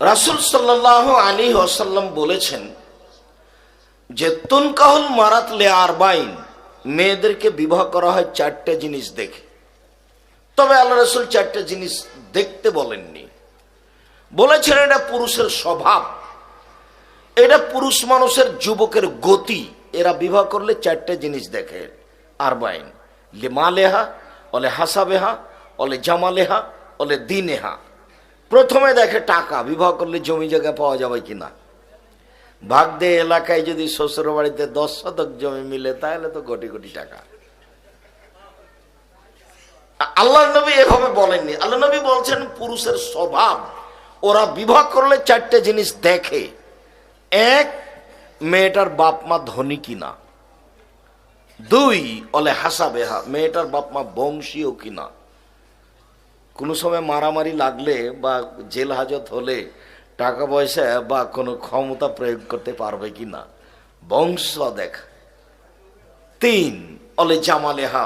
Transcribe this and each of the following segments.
রাসূল সাল্লাল্লাহু আলাইহি ওয়াসাল্লাম বলেছেন যে তুনকাহুল মারাত লে আরবাইন, মেয়েদেরকে বিবাহ করা হয় চারটে জিনিস দেখে। তবে আল্লাহ রাসূল চারটে জিনিস দেখতে বলেননি, বলেছেন এটা পুরুষের স্বভাব, এটা পুরুষ মানুষের যুবকের গতি। এরা বিবাহ করলে চারটে জিনিস দেখে। আরবাইন লে মালেহা অলে হাসাবেহা অলে জামালেহা অলে দিনেহা। প্রথমে দেখে টাকা, বিবাহ করলে জমি জায়গা পাওয়া যাবে কিনা। ভাগ দিয়ে এলাকায় যদি শ্বশুর বাড়িতে 10 শতক জমি মিলে তাহলে তো কোটি কোটি টাকা। আল্লাহ নবী এভাবে বলেননি। আল্লাহ নবী বলছেন পুরুষের স্বভাব, ওরা বিবাহ করলে চারটে জিনিস দেখে। এক, মেয়েটার বাপ মা ধনী কিনা। দুই, অলে হাসাবেহা, মেয়েটার বাপ মা বংশীয় কিনা। কোনো সময় মারামারি লাগলে বা জেল হাজত হলে টাকা পয়সা বা কোনো ক্ষমতা প্রয়োগ করতে পারবে কিনা, বংশ দেখ। তিন, অলে জামালেহা,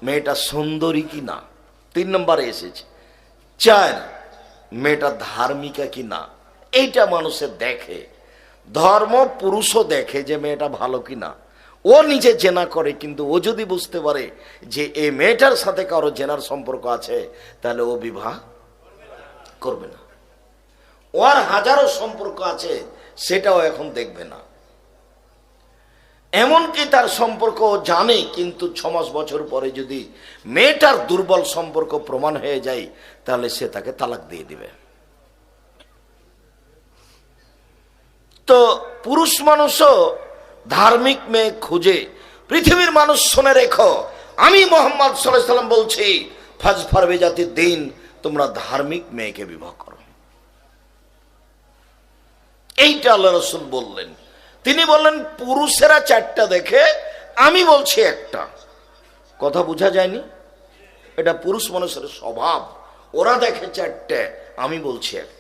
মেয়েটা সুন্দরী কিনা, 3 নম্বরে এসেছে। 4, মেয়েটা ধার্মিকা কিনা। এইটা মানুষের দেখে। ধর্ম পুরুষও দেখে যে মেয়েটা ভালো কিনা। ও নিজে জেনা করে, কিন্তু ও যদি বুঝতে পারে যে এই মেয়েটার সাথে কারো জেনার সম্পর্ক আছে, তাহলে ও বিবাহ করবে না। ওর হাজারো সম্পর্ক আছে, সেটাও এখন দেখবে না। এমনকি তার সম্পর্ক জানে, কিন্তু 6 মাস বছর পরে যদি মেয়েটার দুর্বল সম্পর্ক প্রমাণ হয়ে যায়, তাহলে সে তাকে তালাক দিয়ে দিবে। তো পুরুষ মানুষও ধার্মিক মেয়ে খুঁজে। পৃথিবীর মানুষ শুনে রেখো, আমি মুহাম্মদ সাল্লাল্লাহু আলাইহি সাল্লাম বলছি, ফাজফার বিজাতিদ দ্বীন, তোমরা ধার্মিক মেয়েকে বিবাহ করো। এইটা আল্লাহ রাসূল বললেন। তিনি বললেন পুরুষেরা 4টা দেখে, আমি বলছি একটা। কথা বোঝা যায়নি? এটা পুরুষ মানুষের স্বভাব, ওরা দেখে 4টে, আমি বলছি একটা।